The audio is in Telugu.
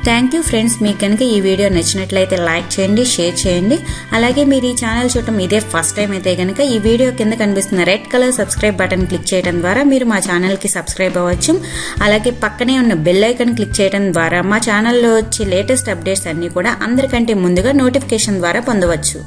Thank you friends. మీకు కనుక ఈ వీడియో నచ్చినట్లయితే లైక్ చేయండి, షేర్ చేయండి. అలాగే మీరు ఈ ఛానల్ చూడటం ఇదే ఫస్ట్ టైం అయితే కనుక ఈ వీడియో కింద కనిపిస్తున్న red colour subscribe button click చేయడం ద్వారా మీరు మా ఛానల్కి సబ్స్క్రైబ్ అవ్వచ్చు. అలాగే పక్కనే ఉన్న బెల్ ఐకాన్ క్లిక్ చేయడం ద్వారా మా ఛానల్లో వచ్చే లేటెస్ట్ అప్డేట్స్ అన్నీ కూడా అందరికంటే ముందుగా నోటిఫికేషన్ ద్వారా పొందవచ్చు.